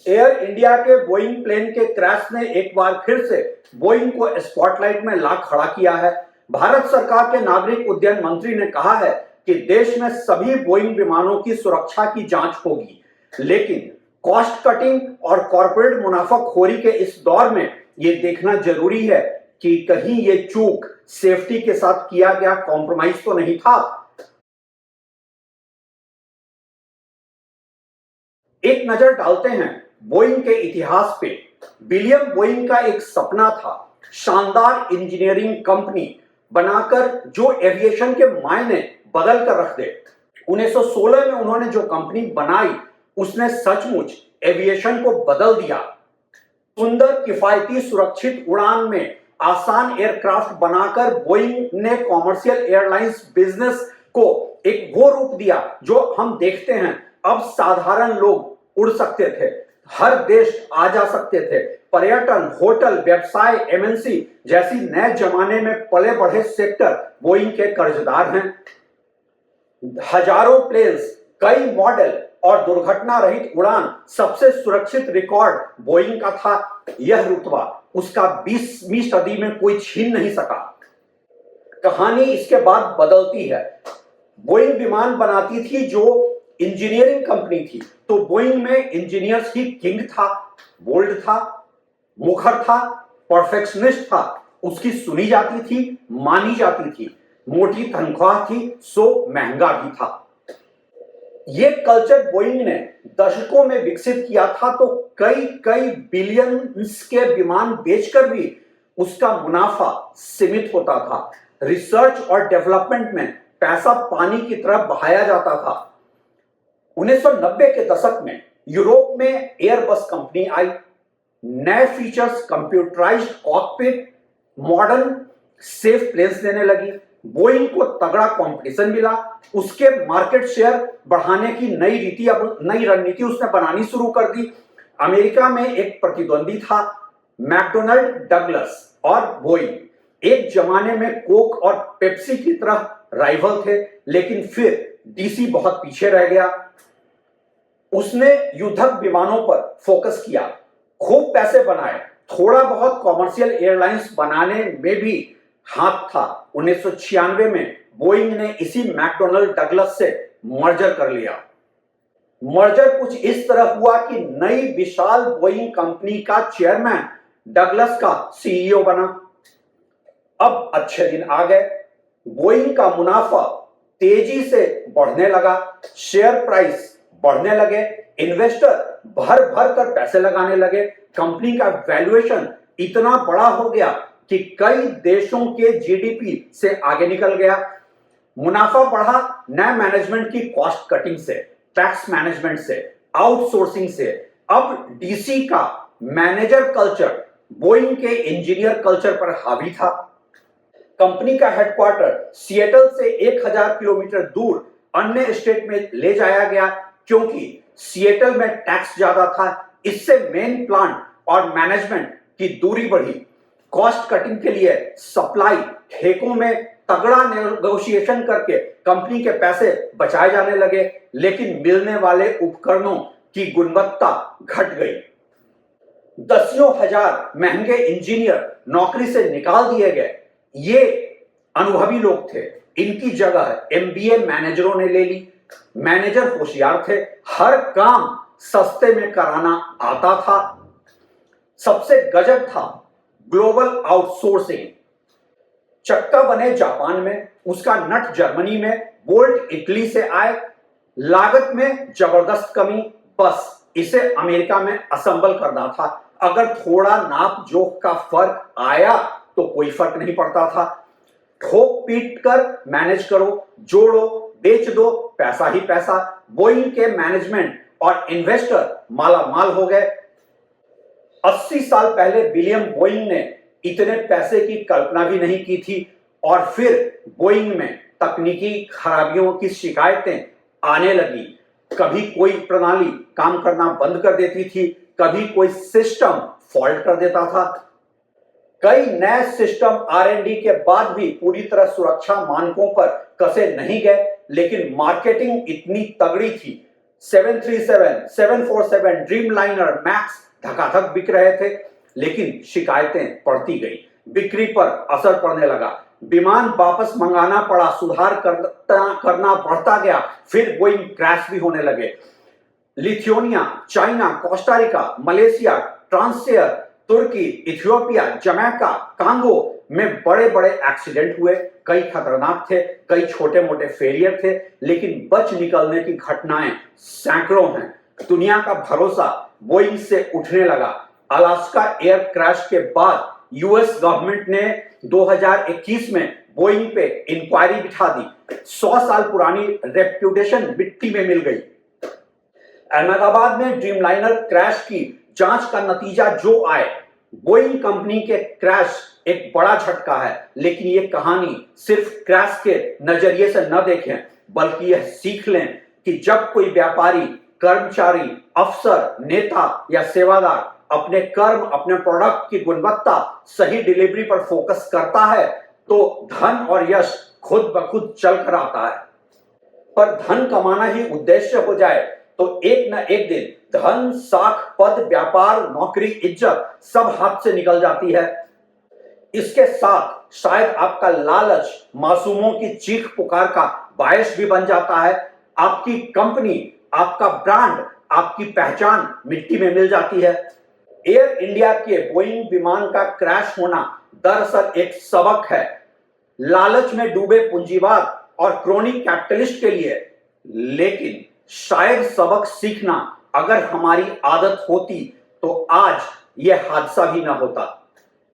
Air India के Boeing plane के crash ने एक बार फिर से बोइंग को स्पॉटलाइट में ला खड़ा किया है। भारत सरकार के नागरिक उड्डयन मंत्री ने कहा है कि देश में सभी बोइंग विमानों की सुरक्षा की जांच होगी, लेकिन कॉस्ट कटिंग और कॉर्पोरेट मुनाफाखोरी के इस दौर में यह देखना जरूरी है कि कहीं ये चूक सेफ्टी के साथ किया गया कॉम्प्रोमाइज तो नहीं था। एक नजर डालते हैं बोइंग के इतिहास पे। विलियम बोइंग का एक सपना था शानदार इंजीनियरिंग कंपनी बनाकर जो एविएशन के मायने बदल कर रख दे। 1916 में उन्होंने जो कंपनी बनाई उसने सचमुच एविएशन को बदल दिया। सुंदर, किफायती, सुरक्षित उड़ान में आसान एयरक्राफ्ट बनाकर बोइंग ने कॉमर्शियल एयरलाइंस बिजनेस को एक वो रूप दिया जो हम देखते हैं। अब साधारण लोग उड़ सकते थे, हर देश आ जा सकते थे। पर्यटन, होटल, व्यवसाय, एमएनसी जैसी नए जमाने में पले बढ़े सेक्टर बोइंग के कर्जदार हैं। हजारों प्लेन्स, कई मॉडल और दुर्घटना रहित उड़ान, सबसे सुरक्षित रिकॉर्ड बोइंग का था। यह रुतबा उसका 20वीं सदी में कोई छीन नहीं सका। कहानी इसके बाद बदलती है। बोइंग विमान बनाती थी जो इंजीनियरिंग कंपनी थी, तो बोइंग में इंजीनियर्स ही किंग था। बोल्ड था, मुखर था, परफेक्शनिस्ट था। उसकी सुनी जाती थी, मानी जाती थी। मोटी तनख्वाह थी, सो महंगा भी था। ये कल्चर बोइंग ने दशकों में विकसित किया था, तो कई कई बिलियंस के विमान बेचकर भी उसका मुनाफा सीमित होता था। रिसर्च और डेवलपमेंट में पैसा पानी की तरह बहाया जाता था। 1990 के दशक में यूरोप में एयरबस कंपनी आई। नए features, computerized cockpit, modern safe planes देने लगी। बोइंग को तगड़ा कंपटीशन मिला। उसके मार्केट शेयर बढ़ाने की नई रणनीति उसने बनानी शुरू कर दी। अमेरिका में एक प्रतिद्वंदी था, मैकडोनाल्ड डगलस और बोइंग एक जमाने में कोक और पेप्सी की तरह राइवल थे, लेकिन फिर डीसी बहुत पीछे रह गया। उसने युद्धक विमानों पर फोकस किया, खूब पैसे बनाए, थोड़ा बहुत कॉमर्शियल एयरलाइंस बनाने में भी हाथ था। 1996 में बोइंग ने इसी मैकडोनाल्ड डगलस से मर्जर कर लिया। मर्जर कुछ इस तरह हुआ कि नई विशाल बोइंग कंपनी का चेयरमैन डगलस का सीईओ बना। अब अच्छे दिन आ गए। बोइंग का मुनाफा तेजी से बढ़ने लगा, शेयर प्राइस बढ़ने लगे, इन्वेस्टर भर भर कर पैसे लगाने लगे। कंपनी का वैल्यूएशन इतना बड़ा हो गया कि कई देशों के जीडीपी से आगे निकल गया। मुनाफा बढ़ा नए मैनेजमेंट की कॉस्ट कटिंग से, टैक्स मैनेजमेंट से, आउटसोर्सिंग से। अब डीसी का मैनेजर कल्चर बोइंग के इंजीनियर कल्चर पर हावी था। कंपनी का हेडक्वार्टर सिएटल से 1000 किलोमीटर दूर अन्य स्टेट में ले जाया गया, क्योंकि सिएटल में टैक्स ज्यादा था। इससे मेन प्लांट और मैनेजमेंट की दूरी बढ़ी। कॉस्ट कटिंग के लिए सप्लाई ठेकों में तगड़ा नेगोशिएशन करके कंपनी के पैसे बचाए जाने लगे, लेकिन मिलने वाले उपकरणों की गुणवत्ता घट गई। दसियों हजार महंगे इंजीनियर नौकरी से निकाल दिए गए। ये अनुभवी लोग थे, इनकी जगह एमबीए मैनेजरों ने ले ली। मैनेजर होशियार थे, हर काम सस्ते में कराना आता था। सबसे गजब था ग्लोबल आउटसोर्सिंग। चक्का बने जापान में, उसका नट जर्मनी में, बोल्ट इटली से आए। लागत में जबरदस्त कमी, बस इसे अमेरिका में असेंबल करना था। अगर थोड़ा नाप जोख का फर्क आया तो कोई फर्क नहीं पड़ता था। ठोक पीट कर मैनेज करो, जोड़ो, बेच दो, पैसा ही पैसा। बोइंग के मैनेजमेंट और इन्वेस्टर माला माल हो गए। 80 साल पहले विलियम बोइंग ने इतने पैसे की कल्पना भी नहीं की थी, और फिर बोइंग में तकनीकी खराबियों की शिकायतें आने लगी। कभी कोई प्रणाली काम करना बंद कर देती थी, कभी कोई सिस्टम फॉल्ट कर देता था। कई नए सिस्टम आरएनडी के बाद भी पूरी तरह सुरक्षा मानकों पर कसे नहीं गए, लेकिन मार्केटिंग इतनी तगड़ी थी, 737, 747, ड्रीमलाइनर, मैक्स धकाधक बिक रहे थे, लेकिन शिकायतें बढ़ती गई, बिक्री पर असर पड़ने लगा, विमान वापस मंगाना पड़ा, सुधार करना बढ़ता गया, फिर बोइंग क्रैश भी होने लगे। लिथुआनिया, चाइना, कोस्टारिका, मलेशिया, ट्रांसएयर, तुर्की, इथियोपिया, जमैका, कांगो में बड़े बड़े एक्सीडेंट हुए, कई खतरनाक थे, कई छोटे मोटे फेलियर थे, लेकिन बच निकलने की घटनाएं सैकड़ों हैं। दुनिया का भरोसा बोइंग से उठने लगा। अलास्का एयर क्रैश के बाद यूएस गवर्नमेंट ने 2021 में बोइंग पे इंक्वायरी बिठा दी। 100 साल पुरानी रेप्यूटेशन मिट्टी में मिल गई। अहमदाबाद में ड्रीमलाइनर क्रैश की जांच का नतीजा जो आए, बोइंग कंपनी के क्रैश एक बड़ा झटका है, लेकिन यह कहानी सिर्फ क्रैश के नजरिए से न देखें, बल्कि यह सीख लें कि जब कोई व्यापारी, कर्मचारी, अफसर, नेता या सेवादार अपने कर्म, अपने प्रोडक्ट की गुणवत्ता, सही डिलीवरी पर फोकस करता है, तो धन और यश खुद ब खुद चल कर आता है। पर धन कमाना ही उद्देश्य हो जाए तो एक न एक दिन धन, साख, पद, व्यापार, नौकरी, इज्जत सब हाथ से निकल जाती है। इसके साथ शायद आपका लालच मासूमों की चीख पुकार का बायस भी बन जाता है। आपकी कंपनी, आपका ब्रांड, आपकी पहचान मिट्टी में मिल जाती है। एयर इंडिया के बोइंग विमान का क्रैश होना दरअसल एक सबक है, लालच में डूबे पूंजीवाद और क्रोनिक कैपिटलिस्ट के लिए। लेकिन शायद सबक सीखना अगर हमारी आदत होती तो आज यह हादसा भी ना होता।